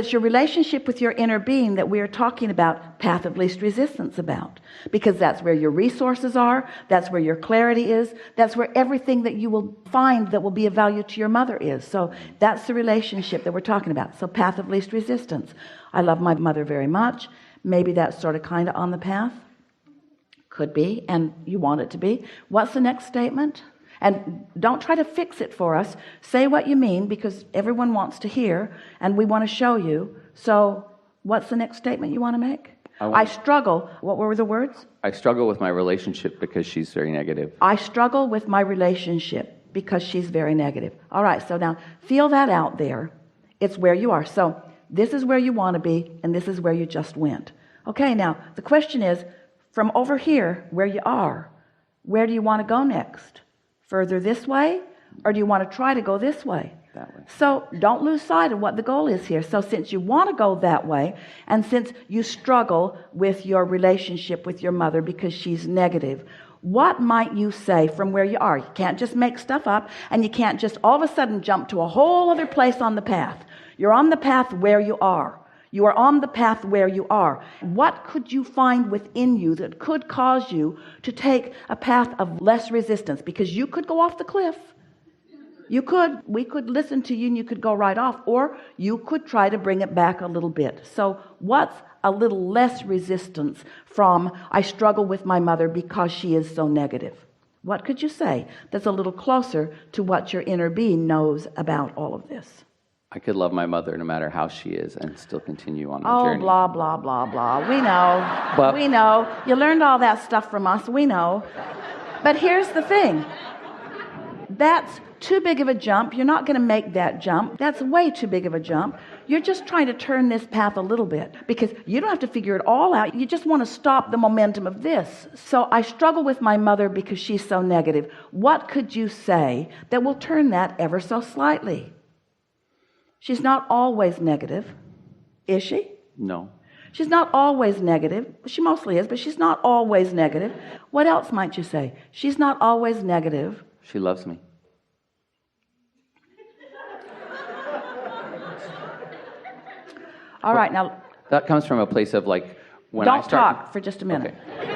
It's your relationship with your inner being that we are talking about path of least resistance about, because that's where your resources are, that's where your clarity is, that's where everything that you will find that will be of value to your mother is. So that's the relationship that we're talking about. So path of least resistance. I love my mother very much. Maybe that's sort of kind of on the path. Could be, and you want it to be. What's the next statement? And don't try to fix it for us. Say what you mean, because everyone wants to hear and we want to show you. So what's the next statement you want to make? I struggle. What were the words? I struggle with my relationship because she's very negative. I struggle with my relationship because she's very negative. All right, so now feel that out there. It's where you are. So this is where you want to be, and this is where you just went. Okay, now the question is, from over here where you are, where do you want to go next? Further this way, or do you want to try to go this way? That way. So don't lose sight of what the goal is here. So since you want to go that way, and since you struggle with your relationship with your mother because she's negative, what might you say from where you are? You can't just make stuff up, and you can't just all of a sudden jump to a whole other place on the path. You're on the path where you are. You are on the path where you are. What could you find within you that could cause you to take a path of less resistance? Because you could go off the cliff. We could listen to you and you could go right off, or you could try to bring it back a little bit. So what's a little less resistance from I struggle with my mother because she is so negative? What could you say that's a little closer to what your inner being knows about all of this? I could love my mother no matter how she is and still continue on the journey. Oh, blah, blah, blah, blah. We know. We know. You learned all that stuff from us. We know. But here's the thing. That's too big of a jump. You're not going to make that jump. That's way too big of a jump. You're just trying to turn this path a little bit, because you don't have to figure it all out. You just want to stop the momentum of this. So I struggle with my mother because she's so negative. What could you say that will turn that ever so slightly? She's not always negative, is she? No. She's not always negative. She mostly is, but she's not always negative. What else might you say? She's not always negative. She loves me. All right, now... That comes from a place of like... when Don't I start talk for just a minute. Okay.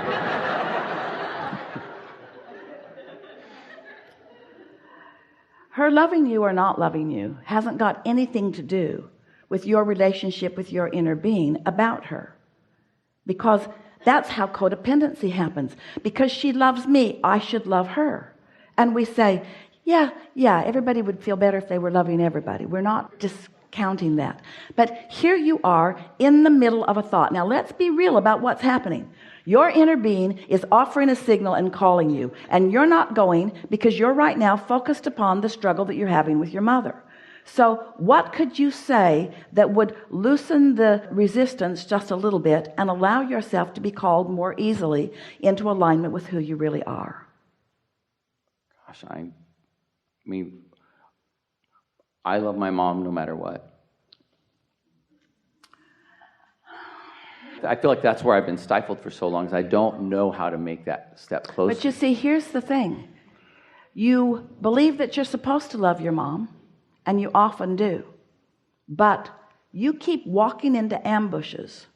Her loving you or not loving you hasn't got anything to do with your relationship with your inner being about her, because that's how codependency happens. Because she loves me, I should love her. And we say, yeah, everybody would feel better if they were loving everybody. We're not discounting that. But here you are in the middle of a thought. Now let's be real about what's happening. Your inner being is offering a signal and calling you, and you're not going because you're right now focused upon the struggle that you're having with your mother. So what could you say that would loosen the resistance just a little bit and allow yourself to be called more easily into alignment with who you really are? Gosh, I mean, I love my mom no matter what. I feel like that's where I've been stifled for so long, is I don't know how to make that step closer. But you see, here's the thing. You believe that you're supposed to love your mom, and you often do. But you keep walking into ambushes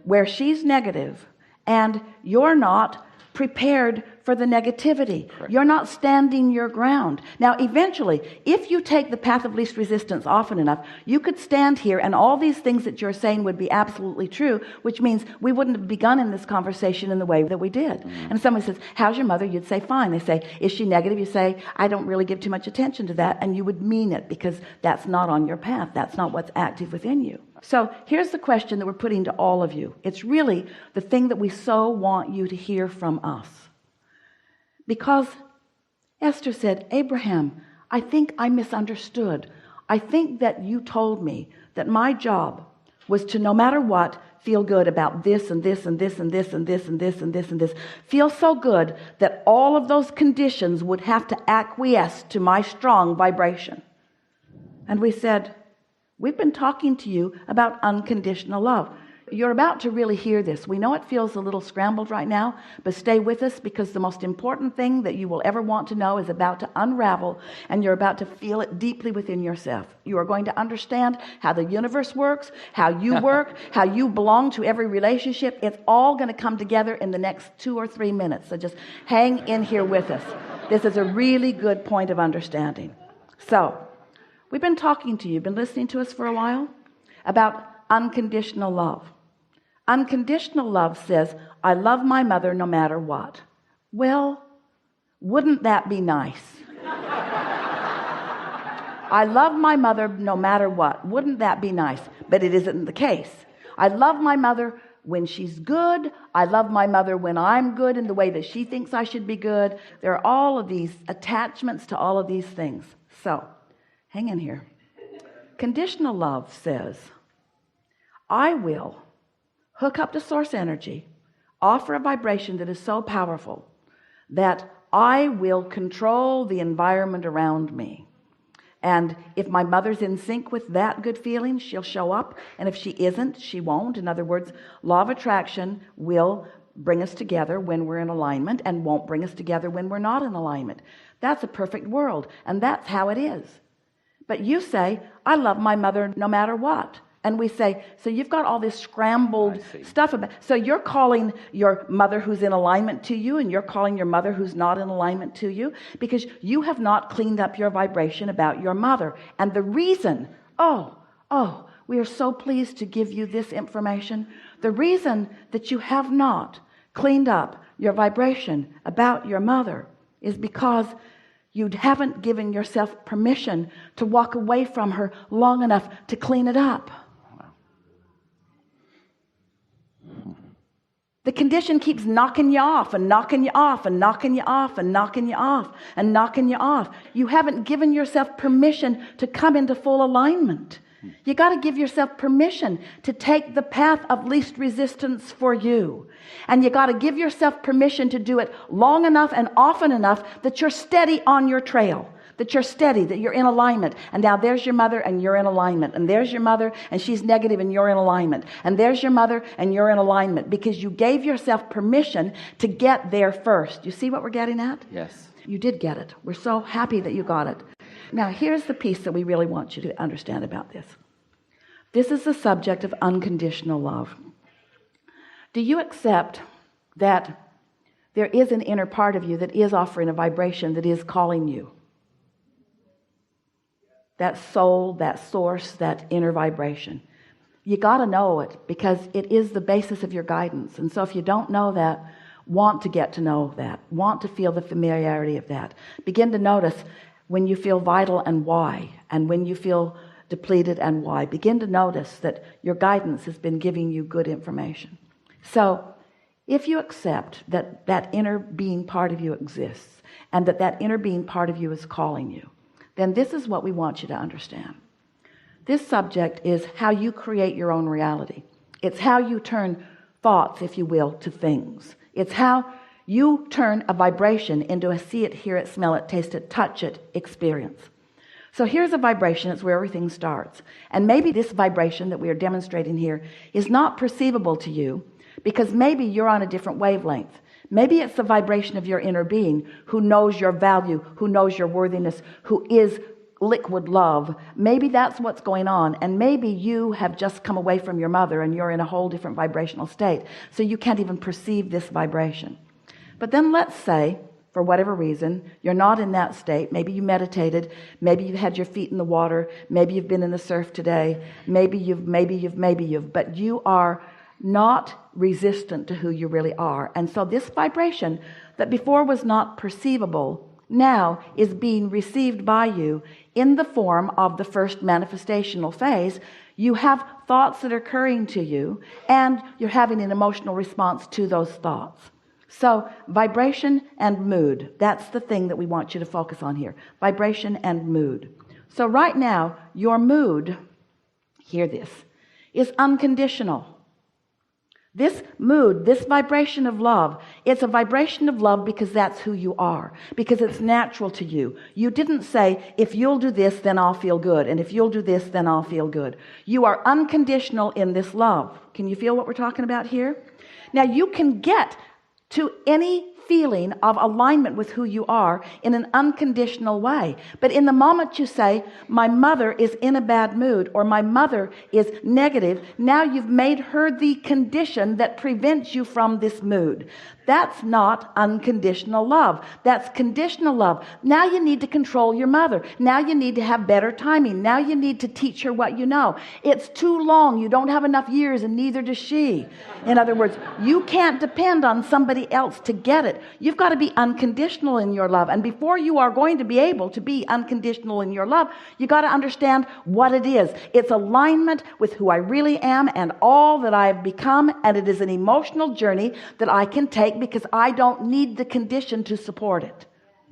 where she's negative, and you're not prepared for the negativity. Correct. You're not standing your ground. Now, eventually, if you take the path of least resistance often enough, you could stand here and all these things that you're saying would be absolutely true, which means we wouldn't have begun in this conversation in the way that we did. And if somebody says, how's your mother? You'd say, fine. They say, is she negative? You say, I don't really give too much attention to that. And you would mean it, because that's not on your path. That's not what's active within you. So here's the question that we're putting to all of you. It's really the thing that we so want you to hear from us. Because Esther said, Abraham, I think I misunderstood. I think that you told me that my job was to, no matter what, feel good about this and this and this and this and this and this and this and this. Feel so good that all of those conditions would have to acquiesce to my strong vibration. And we said, we've been talking to you about unconditional love. You're about to really hear this. We know it feels a little scrambled right now, but stay with us, because the most important thing that you will ever want to know is about to unravel, and you're about to feel it deeply within yourself. You are going to understand how the universe works, how you work, how you belong to every relationship. It's all going to come together in the next 2 or 3 minutes. So just hang in here with us. This is a really good point of understanding. So, we've been talking to you, been listening to us for a while about unconditional love. Unconditional love says, I love my mother no matter what. Well, wouldn't that be nice? I love my mother no matter what. Wouldn't that be nice? But it isn't the case. I love my mother when she's good. I love my mother when I'm good in the way that she thinks I should be good. There are all of these attachments to all of these things. So, hang in here. Conditional love says, I will hook up to source energy, offer a vibration that is so powerful that I will control the environment around me. And if my mother's in sync with that good feeling, she'll show up. And if she isn't, she won't. In other words, law of attraction will bring us together when we're in alignment and won't bring us together when we're not in alignment. That's a perfect world. And that's how it is. But you say, I love my mother no matter what. And we say, so you've got all this scrambled stuff about, so you're calling your mother who's in alignment to you, and you're calling your mother who's not in alignment to you, because you have not cleaned up your vibration about your mother. And the reason, we are so pleased to give you this information. The reason that you have not cleaned up your vibration about your mother is because you haven't given yourself permission to walk away from her long enough to clean it up. The condition keeps knocking you off and knocking you off and knocking you off and knocking you off and knocking you off. You haven't given yourself permission to come into full alignment. You got to give yourself permission to take the path of least resistance for you. And you got to give yourself permission to do it long enough and often enough that you're steady on your trail. That you're steady, that you're in alignment. And now there's your mother and you're in alignment. And there's your mother and she's negative and you're in alignment. And there's your mother and you're in alignment. Because you gave yourself permission to get there first. You see what we're getting at? Yes. You did get it. We're so happy that you got it. Now here's the piece that we really want you to understand about this. This is the subject of unconditional love. Do you accept that there is an inner part of you that is offering a vibration that is calling you? That soul, that source, that inner vibration. You got to know it, because it is the basis of your guidance. And so if you don't know that, want to get to know that, want to feel the familiarity of that. Begin to notice when you feel vital and why, and when you feel depleted and why. Begin to notice that your guidance has been giving you good information. So if you accept that that inner being part of you exists, and that that inner being part of you is calling you, then this is what we want you to understand. This subject is how you create your own reality. It's how you turn thoughts, if you will, to things. It's how you turn a vibration into a see it, hear it, smell it, taste it, touch it experience. So here's a vibration. It's where everything starts. And maybe this vibration that we are demonstrating here is not perceivable to you because maybe you're on a different wavelength. Maybe it's the vibration of your inner being who knows your value, who knows your worthiness, who is liquid love. Maybe that's what's going on. And maybe you have just come away from your mother and you're in a whole different vibrational state. So you can't even perceive this vibration. But then let's say, for whatever reason, you're not in that state. Maybe you meditated. Maybe you've had your feet in the water. Maybe you've been in the surf today. Maybe you've, but you are not resistant to who you really are. And so this vibration that before was not perceivable now is being received by you in the form of the first manifestational phase. You have thoughts that are occurring to you, and you're having an emotional response to those thoughts. So vibration and mood, that's the thing that we want you to focus on here. Vibration and mood. So right now, your mood, hear this, is unconditional. This mood, this vibration of love, it's a vibration of love because that's who you are, because it's natural to you. You didn't say, if you'll do this, then I'll feel good. And if you'll do this, then I'll feel good. You are unconditional in this love. Can you feel what we're talking about here? Now, you can get to any feeling of alignment with who you are in an unconditional way. But in the moment you say, my mother is in a bad mood, or my mother is negative, now you've made her the condition that prevents you from this mood. That's not unconditional love. That's conditional love. Now you need to control your mother. Now you need to have better timing. Now you need to teach her what you know. It's too long. You don't have enough years, and neither does she. In other words, you can't depend on somebody else to get it. You've got to be unconditional in your love. And before you are going to be able to be unconditional in your love, you got to understand what it is. It's alignment with who I really am and all that I've become. And it is an emotional journey that I can take because I don't need the condition to support it.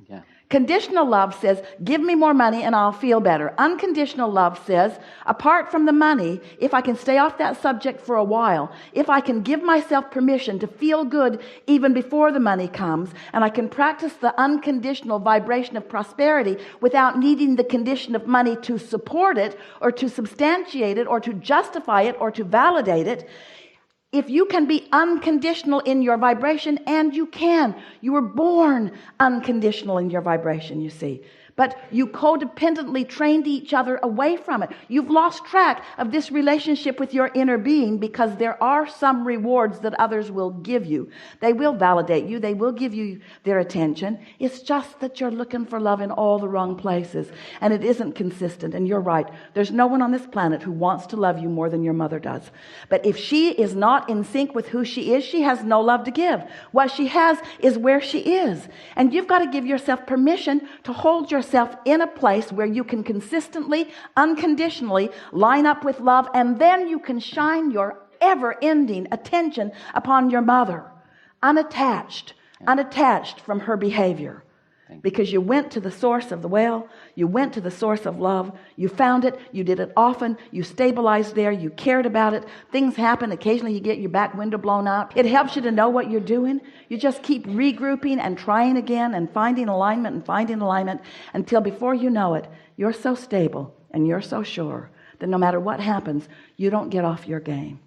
Yeah. Conditional love says, give me more money and I'll feel better. Unconditional love says, apart from the money, if I can stay off that subject for a while, if I can give myself permission to feel good even before the money comes, and I can practice the unconditional vibration of prosperity without needing the condition of money to support it or to substantiate it or to justify it or to validate it. If you can be unconditional in your vibration, and you were born unconditional in your vibration, you see. But you codependently trained each other away from it. You've lost track of this relationship with your inner being because there are some rewards that others will give you. They will validate you. They will give you their attention. It's just that you're looking for love in all the wrong places, and it isn't consistent. And you're right. There's no one on this planet who wants to love you more than your mother does. But if she is not in sync with who she is, she has no love to give. What she has is where she is. And you've got to give yourself permission to hold yourself in a place where you can consistently, unconditionally line up with love, and then you can shine your ever-ending attention upon your mother, unattached from her behavior. Because you went to the source of the well, you went to the source of love, you found it, you did it often, you stabilized there, you cared about it. Things happen, occasionally you get your back window blown out. It helps you to know what you're doing. You just keep regrouping and trying again and finding alignment until before you know it, you're so stable and you're so sure that no matter what happens, you don't get off your game.